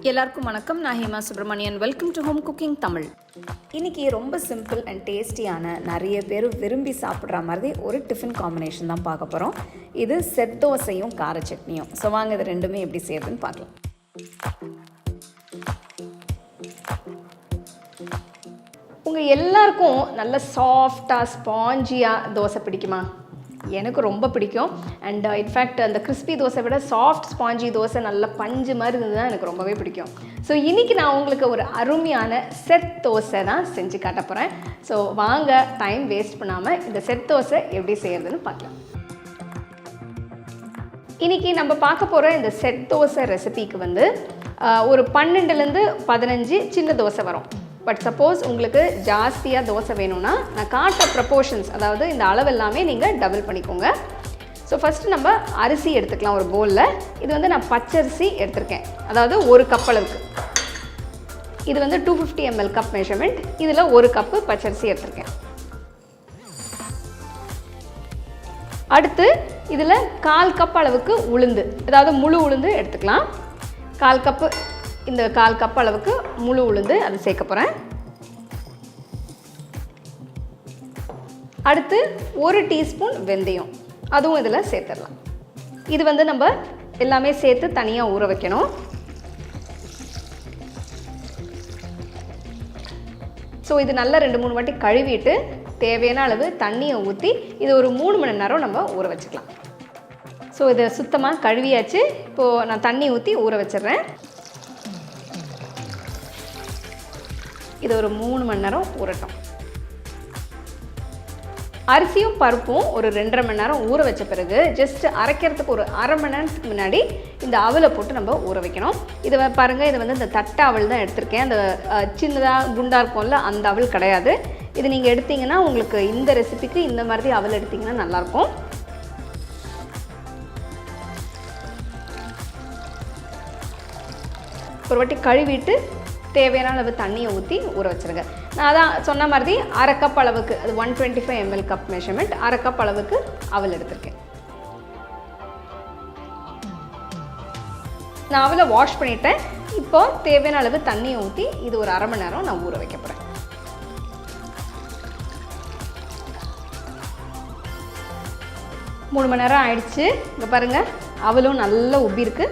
எல்லாருக்கும் வணக்கம். நான் Hema Subramanian. Welcome to home cooking Tamil. இன்றைக்கி ரொம்ப சிம்பிள் அண்ட் டேஸ்டியான நிறைய பேர் விரும்பி சாப்பிட்ற மாதிரி ஒரு டிஃபன் காம்பினேஷன் தான் பார்க்க போகிறோம். இது செட் தோசையும் கார சட்னியும். ஸோ வாங்க இது ரெண்டுமே எப்படி செய்யறதுன்னு பார்க்கலாம். உங்கள் எல்லாருக்கும் நல்ல சாஃப்டாக ஸ்பாஞ்சியாக தோசை பிடிக்குமா? எனக்கு ரொம்ப பிடிக்கும். அண்ட் இன்ஃபேக்ட் அந்த கிறிஸ்பி தோசை விட சாஃப்ட் ஸ்பாஞ்சி தோசை நல்ல பஞ்சு மாதிரி இருந்ததுதான் எனக்கு ரொம்பவே பிடிக்கும். ஸோ இன்றைக்கி நான் உங்களுக்கு ஒரு அருமையான செட் தோசை தான் செஞ்சு காட்ட போகிறேன். ஸோ வாங்க டைம் வேஸ்ட் பண்ணாமல் இந்த செட் தோசை எப்படி செய்யறதுன்னு பார்க்கலாம். இன்றைக்கி நம்ம பார்க்க போகிற இந்த செட் தோசை ரெசிபிக்கு வந்து ஒரு 12லேருந்து 15 சின்ன தோசை வரும். பட் சப்போஸ் உங்களுக்கு ஜாஸ்தியாக தோசை வேணும்னா நான் காட்ட ப்ரப்போர்ஷன்ஸ், அதாவது இந்த அளவு எல்லாமே நீங்கள் டபுள் பண்ணிக்கோங்க. ஸோ ஃபஸ்ட்டு நம்ம அரிசி எடுத்துக்கலாம் ஒரு பவுலில். இது வந்து நான் பச்சரிசி எடுத்திருக்கேன், அதாவது ஒரு கப் அளவுக்கு. இது வந்து 250 ml கப் மெஷர்மெண்ட். இதில் ஒரு கப்பு பச்சரிசி எடுத்திருக்கேன். அடுத்து இதில் 1/4 கப் அளவுக்கு உளுந்து, அதாவது முழு உளுந்து எடுத்துக்கலாம். 1/4 கப் அளவுக்கு முழு உளுந்து அது சேர்க்க போகிறேன். அடுத்து 1 டீஸ்பூன் வெந்தயம், அதுவும் இதில் சேர்த்துடலாம். இது வந்து நம்ம எல்லாமே சேர்த்து தனியாக ஊற வைக்கணும். ஸோ இது நல்லா 2-3 வாட்டி கழுவிட்டு தேவையான அளவு தண்ணியை ஊற்றி இது ஒரு 3 மணி நேரம் நம்ம ஊற வச்சுக்கலாம். ஸோ இதை சுத்தமாக கழுவியாச்சு. இப்போது நான் தண்ணி ஊற்றி ஊற வச்சிடுறேன். இது ஒரு 3 மணி நேரம் ஊறட்டும். அரிசியும் பருப்பும் ஒரு 2.5 மணி நேரம் ஊற வச்ச பிறகு ஜஸ்ட் அரைக்கிறதுக்கு ஒரு அரை மணி நேரத்துக்கு முன்னாடி இந்த அவலை போட்டு நம்ம ஊற வைக்கணும். இதை பாருங்கள், இது வந்து இந்த தட்டை அவல் தான் எடுத்திருக்கேன். அந்த சின்னதாக குண்டாக இருக்கும்ல, அந்த அவல் கிடையாது. இது நீங்கள் எடுத்திங்கன்னா உங்களுக்கு இந்த ரெசிபிக்கு இந்த மாதிரி அவல் எடுத்திங்கன்னா நல்லாயிருக்கும். ஒரு வாட்டி கழுவிட்டு தேவையான அளவு தண்ணியை ஊற்றி ஊற வச்சுருங்க. நான் அதான் சொன்ன மாதிரி 1/2 கப் அளவுக்கு, அது 125 ml கப் மெஷர்மெண்ட், 1/2 கப் அளவுக்கு அவல் எடுத்திருக்கேன். நான் அவலை வாஷ் பண்ணிட்டேன். இப்போ தேவையான அளவு தண்ணியை ஊற்றி இது ஒரு அரை மணி நேரம் நான் ஊற வைக்க போகிறேன். மூணு மணி நேரம் ஆயிடுச்சு. இங்கே பாருங்கள், அவலும் நல்லா உப்பி இருக்கு.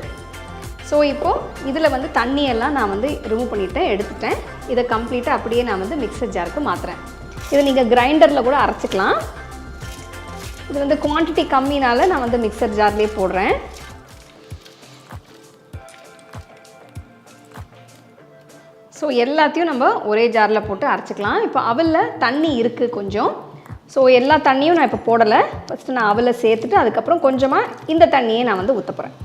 ஸோ இப்போது இதில் வந்து தண்ணியெல்லாம் நான் வந்து ரிமூவ் பண்ணிவிட்டேன், எடுத்துட்டேன். இதை கம்ப்ளீட்டாக அப்படியே நான் வந்து மிக்சர் ஜாருக்கு மாற்றுறேன். இதை நீங்கள் கிரைண்டரில் கூட அரைச்சிக்கலாம். இது வந்து குவான்டிட்டி கம்மினால நான் வந்து மிக்சர் ஜார்லேயே போடுறேன். ஸோ எல்லாத்தையும் நம்ம ஒரே ஜாரில் போட்டு அரைச்சிக்கலாம். இப்போ அவலில் தண்ணி இருக்குது கொஞ்சம். ஸோ எல்லா தண்ணியும் நான் இப்போ போடலை. ஃபஸ்ட்டு நான் அவலை சேர்த்துட்டு அதுக்கப்புறம் கொஞ்சமாக இந்த தண்ணியை நான் வந்து ஊற்ற போகிறேன்.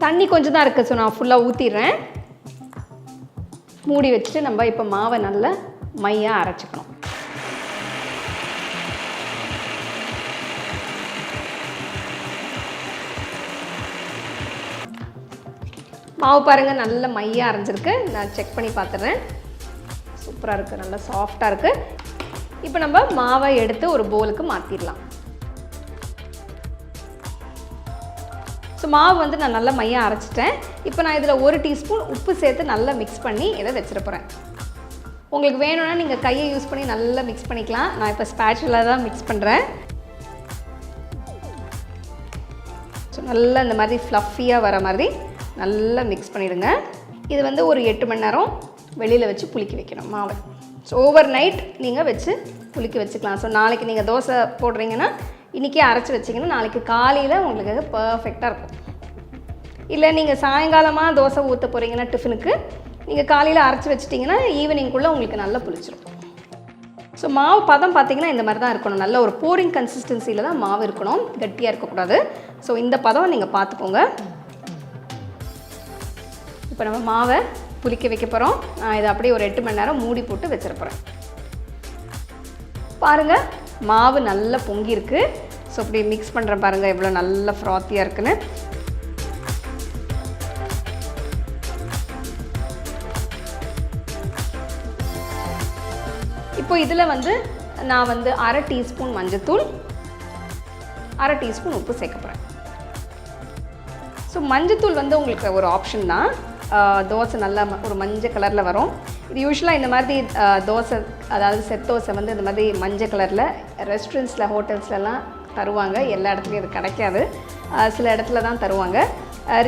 தண்ணி கொஞ்சம் தான் இருக்குது. ஸோ நான் ஃபுல்லாக ஊற்றிடுறேன். மூடி வச்சுட்டு நம்ம இப்போ மாவை நல்லா மையாக அரைச்சிக்கணும். மாவு பாருங்கள், நல்ல மையாக அரைஞ்சிருக்கு. நான் செக் பண்ணி பார்த்துடுறேன். சூப்பராக இருக்குது, நல்லா சாஃப்டாக இருக்குது. இப்போ நம்ம மாவை எடுத்து ஒரு பவுலுக்கு மாற்றிடலாம். ஸோ மாவு வந்து நான் நல்லா மையாக அரைச்சிட்டேன். இப்போ நான் இதில் 1 டீஸ்பூன் உப்பு சேர்த்து நல்லா மிக்ஸ் பண்ணி இதை வச்சிட போகிறேன். உங்களுக்கு வேணும்னா நீங்கள் கையை யூஸ் பண்ணி நல்லா மிக்ஸ் பண்ணிக்கலாம். நான் இப்போ ஸ்பேச்சுலாக தான் மிக்ஸ் பண்ணுறேன். ஸோ நல்லா இந்த மாதிரி ஃப்ளஃபியாக வர மாதிரி நல்லா மிக்ஸ் பண்ணிவிடுங்க. இது வந்து ஒரு 8 மணி நேரம் வெளியில் வச்சு புளிக்க வைக்கணும் மாவை. ஸோ ஓவர் நைட் நீங்கள் வச்சு புளிக்க வச்சுக்கலாம். ஸோ நாளைக்கு நீங்கள் தோசை போடுறீங்கன்னா இன்றைக்கே அரைச்சி வச்சிங்கன்னா நாளைக்கு காலையில் உங்களுக்கு பர்ஃபெக்டாக இருக்கும். இல்லை நீங்கள் சாயங்காலமாக தோசை ஊற்ற போகிறீங்கன்னா டிஃபனுக்கு நீங்கள் காலையில் அரைச்சி வச்சிட்டிங்கன்னா ஈவினிங்குள்ளே உங்களுக்கு நல்லா புளிச்சிடும். ஸோ மாவு பதம் பார்த்திங்கன்னா இந்த மாதிரி தான் இருக்கணும். நல்ல ஒரு போரிங் கன்சிஸ்டன்சியில் தான் மாவு இருக்கணும், கட்டியாக இருக்கக்கூடாது. ஸோ இந்த பதம் நீங்கள் பார்த்துக்கோங்க. இப்போ நம்ம மாவை புளிக்க வைக்க போகிறோம். நான் இதை அப்படியே ஒரு 8 மணி நேரம் மூடி போட்டு வச்சிட போகிறேன். பாருங்கள், மாவு நல்லா பொங்கியிருக்கு. ஸோ அப்படி மிக்ஸ் பண்ணுறேன் பாருங்கள், எவ்வளோ நல்லா ஃப்ராத்தியாக இருக்குன்னு. இப்போ இதில் வந்து நான் வந்து 1/2 டீஸ்பூன் மஞ்சத்தூள், 1/2 டீஸ்பூன் உப்பு சேர்க்க போகிறேன். ஸோ மஞ்சத்தூள் வந்து உங்களுக்கு ஒரு ஆப்ஷன் தான். தோசை நல்லா ஒரு மஞ்சள் கலரில் வரும். இது யூஸ்வலாக இந்த மாதிரி தோசை, அதாவது செட் தோசை வந்து இந்த மாதிரி மஞ்சள் கலரில் ரெஸ்டாரண்ட்ஸில் ஹோட்டல்ஸ்லலாம் தருவாங்க. எல்லா இடத்துலையும் இது கிடைக்காது, சில இடத்துல தான் தருவாங்க.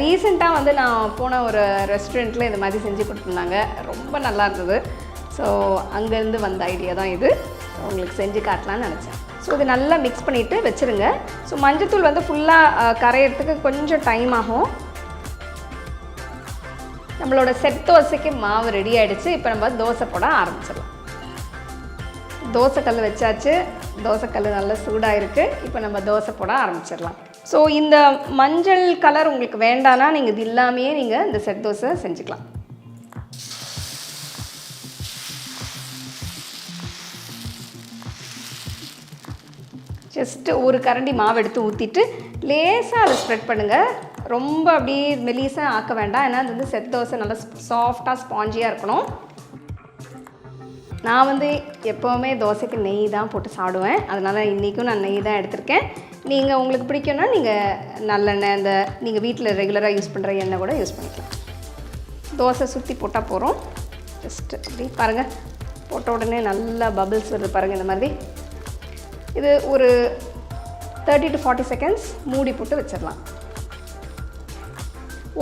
ரீசெண்டாக வந்து நான் போன ஒரு ரெஸ்டாரண்ட்டில் இந்த மாதிரி செஞ்சு கொடுத்துருந்தாங்க, ரொம்ப நல்லா இருந்தது. ஸோ அங்கேருந்து வந்த ஐடியா தான் இது, உங்களுக்கு செஞ்சு காட்டலான்னு நினச்சேன். ஸோ இது நல்லா மிக்ஸ் பண்ணிவிட்டு வச்சுருங்க. ஸோ மஞ்சத்தூள் வந்து ஃபுல்லாக கரையிறதுக்கு கொஞ்சம் டைம் ஆகும். நம்மளோட செட் தோசைக்கு மாவு ரெடி ஆகிடுச்சு. இப்போ நம்ம தோசை போட ஆரம்பிச்சிடலாம். தோசைக்கல் வச்சாச்சு, தோசைக்கல் நல்லா சூடாக இருக்குது. இப்போ நம்ம தோசை போட ஆரம்பிச்சிடலாம். ஸோ இந்த மஞ்சள் கலர் உங்களுக்கு வேண்டான்னா நீங்கள் இது இல்லாமையே நீங்கள் இந்த செட் தோசை செஞ்சுக்கலாம். ஜஸ்ட்டு ஒரு கரண்டி மாவு எடுத்து ஊற்றிட்டு லேசாக அதை ஸ்ப்ரெட் பண்ணுங்கள். ரொம்ப அப்படியே மெலிசாக ஆக்க வேண்டாம், ஏன்னா அது வந்து செட் தோசை நல்லா சாஃப்டாக ஸ்பாஞ்சியாக இருக்கணும். நான் வந்து எப்போவுமே தோசைக்கு நெய் தான் போட்டு சாப்பிடுவேன், அதனால் இன்றைக்கும் நான் நெய் தான் எடுத்திருக்கேன். நீங்கள் உங்களுக்கு பிடிக்கும்னா நீங்கள் நல்லெண்ணெய், இந்த நீங்கள் வீட்டில் ரெகுலராக யூஸ் பண்ணுற எண்ணெய் கூட யூஸ் பண்ணிக்கலாம். தோசை சுற்றி போட்டால் போகிறோம். ஜஸ்ட்டு அப்படி பாருங்கள், போட்ட உடனே நல்லா பபிள்ஸ் வருது பாருங்கள். இந்த மாதிரி இது ஒரு 30 to 40 செகண்ட்ஸ் மூடி போட்டு வச்சிடலாம்.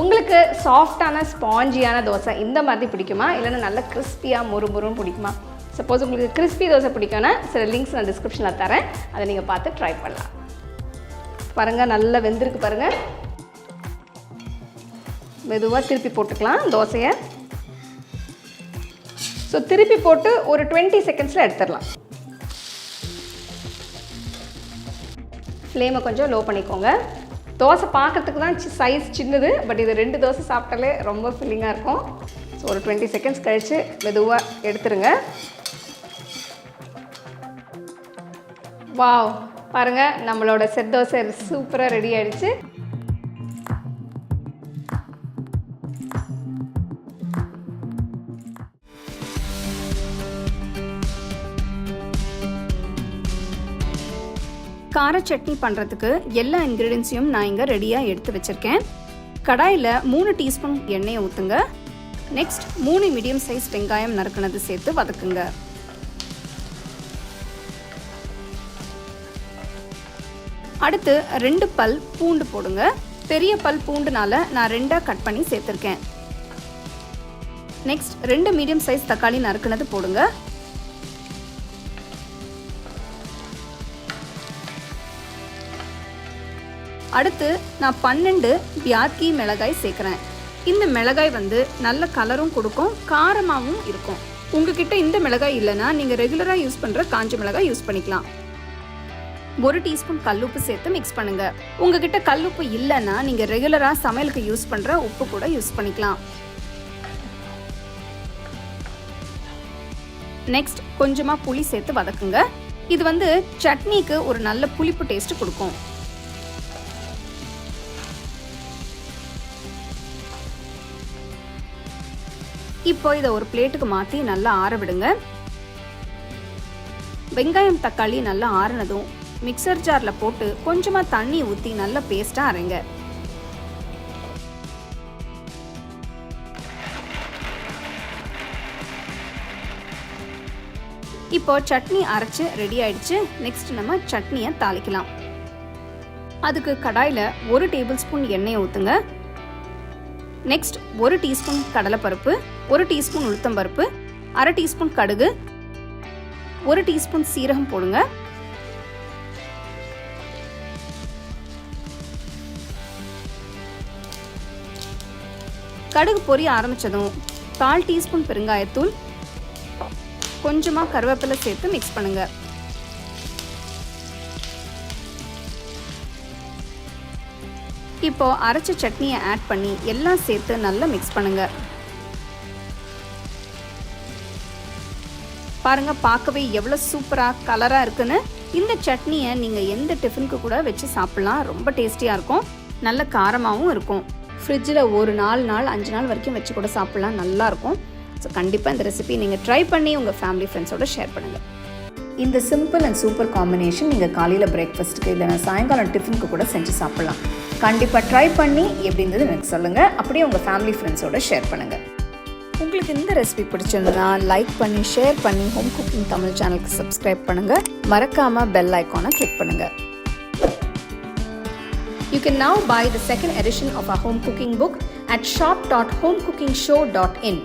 உங்களுக்கு சாஃப்டான ஸ்பாஞ்சியான தோசை இந்த மாதிரி பிடிக்குமா, இல்லைன்னா நல்ல கிறிஸ்பியாக முறுமுறுன்னு பிடிக்குமா? சப்போஸ் உங்களுக்கு கிறிஸ்பி தோசை பிடிக்கும்னா சில லிங்க்ஸ் நான் டிஸ்கிரிப்ஷனில் தரேன், அதை நீங்கள் பார்த்து ட்ரை பண்ணலாம். பாருங்கள், நல்லா வெந்திருக்கு பாருங்கள். மெதுவாக திருப்பி போட்டுக்கலாம் தோசையை. ஸோ திருப்பி போட்டு ஒரு 20 செகண்ட்ஸில் எடுத்துடலாம். ஃப்ளேமை கொஞ்சம் லோ பண்ணிக்கோங்க. தோசை பார்க்குறதுக்கு தான் சைஸ் சின்னது, பட் இது 2 தோசை சாப்பிட்டாலே ரொம்ப ஃபில்லிங்காக இருக்கும். ஸோ ஒரு 20 செகண்ட்ஸ் கழித்து மெதுவாக எடுத்துருங்க. வாவ், பாருங்கள், நம்மளோட செட் தோசை சூப்பராக ரெடி ஆகிடுச்சு. கார சட்னி பண்ணுறதுக்கு எல்லா இன்க்ரீடியன்ஸையும் நான் இங்கே ரெடியாக எடுத்து வச்சுருக்கேன். கடாயில் 3 டீஸ்பூன் எண்ணெயை ஊற்றுங்க. நெக்ஸ்ட் 3 மீடியம் சைஸ் வெங்காயம் நறுக்கினது சேர்த்து வதக்குங்க. அடுத்து 2 பல் பூண்டு போடுங்க. பெரிய பல் பூண்டுனால நான் 2 கட் பண்ணி சேர்த்துருக்கேன். நெக்ஸ்ட் 2 மீடியம் சைஸ் தக்காளி நறுக்கினது போடுங்க. அடுத்து நான் 12 பியாத்கி மிளகாய் சேர்க்குறேன். இந்த மிளகாய் வந்து நல்ல கலரும் கொடுக்கும், காரமாகவும் இருக்கும். உங்ககிட்ட இந்த மிளகாய் இல்லைன்னா நீங்கள் ரெகுலராக யூஸ் பண்ணுற காஞ்ச மிளகாய் யூஸ் பண்ணிக்கலாம். 1 டீஸ்பூன் கல்லுப்பு சேர்த்து மிக்ஸ் பண்ணுங்க. உங்ககிட்ட கல்லுப்பு இல்லைன்னா நீங்கள் ரெகுலராக சமையலுக்கு யூஸ் பண்ணுற உப்பு கூட யூஸ் பண்ணிக்கலாம். நெக்ஸ்ட் கொஞ்சமாக புளி சேர்த்து வதக்குங்க. இது வந்து சட்னிக்கு ஒரு நல்ல புளிப்பு டேஸ்ட் கொடுக்கும். இப்போ இதை ஒரு பிளேட்டுக்கு மாற்றி நல்லா ஆற விடுங்க. வெங்காயம் தக்காளி நல்லா ஆறுனதும் மிக்சர் ஜாரில் போட்டு கொஞ்சமாக தண்ணி ஊற்றி நல்லா பேஸ்ட்டாக அரைங்க. இப்போ சட்னி அரைச்சு ரெடி ஆயிடுச்சு. நெக்ஸ்ட் நம்ம சட்னியை தாளிக்கலாம். அதுக்கு கடாயில் 1 டேபிள் ஸ்பூன் எண்ணெயை ஊற்றுங்க. நெக்ஸ்ட் 1 டீஸ்பூன் கடலைப்பருப்பு, 1 டீஸ்பூன் உளுத்தம்பருப்பு, 1/2 டீஸ்பூன் கடுகு, 1 டீஸ்பூன் சீரகம் போடுங்க. கடுகு பொரிய ஆரம்பிச்சதும் 1/4 டீஸ்பூன் பெருங்காயத்தூள், கொஞ்சமாக கருவேப்பிலை சேர்த்து மிக்ஸ் பண்ணுங்க. இப்போ அரைச்ச சட்னியை ஆட் பண்ணி எல்லாம் சேர்த்து நல்லா மிக்ஸ் பண்ணுங்க. பாருங்க, பார்க்கவே எவ்வளோ சூப்பராக கலராக இருக்குன்னு. இந்த சட்னியை நீங்கள் எந்த டிஃபனுக்கு கூட வச்சு சாப்பிட்லாம். ரொம்ப டேஸ்டியாக இருக்கும், நல்ல காரமாகவும் இருக்கும். ஃப்ரிட்ஜில் ஒரு 4 நாள் 5 நாள் வரைக்கும் வச்சு கூட சாப்பிட்லாம், நல்லாயிருக்கும். ஸோ கண்டிப்பாக இந்த ரெசிபி நீங்கள் ட்ரை பண்ணி உங்கள் ஃபேமிலி ஃப்ரெண்ட்ஸோட ஷேர் பண்ணுங்கள். இந்த சிம்பிள் அண்ட் சூப்பர் காம்பினேஷன் நீங்கள் காலையில் பிரேக்ஃபாஸ்ட்டுக்கு இல்லைன்னா சாயங்காலம் டிஃபனுக்கு கூட செஞ்சு சாப்பிட்லாம். கண்டிப்பாக ட்ரை பண்ணி எப்படி இருந்தது எனக்கு சொல்லுங்கள். அப்படியே உங்கள் ஃபேமிலி ஃப்ரெண்ட்ஸோட ஷேர் பண்ணுங்கள். உங்களுக்கு இந்த ரெசிபி பிடிச்சிருந்ததுன்னா லைக் பண்ணி ஷேர் பண்ணி ஹோம் குக்கிங் தமிழ் சேனலுக்கு சப்ஸ்கிரைப் பண்ணுங்கள். மறக்காமல் பெல் ஐக்கானை கிளிக் பண்ணுங்கள். You can now buy the second edition of our home cooking book at shop.homecookingshow.in.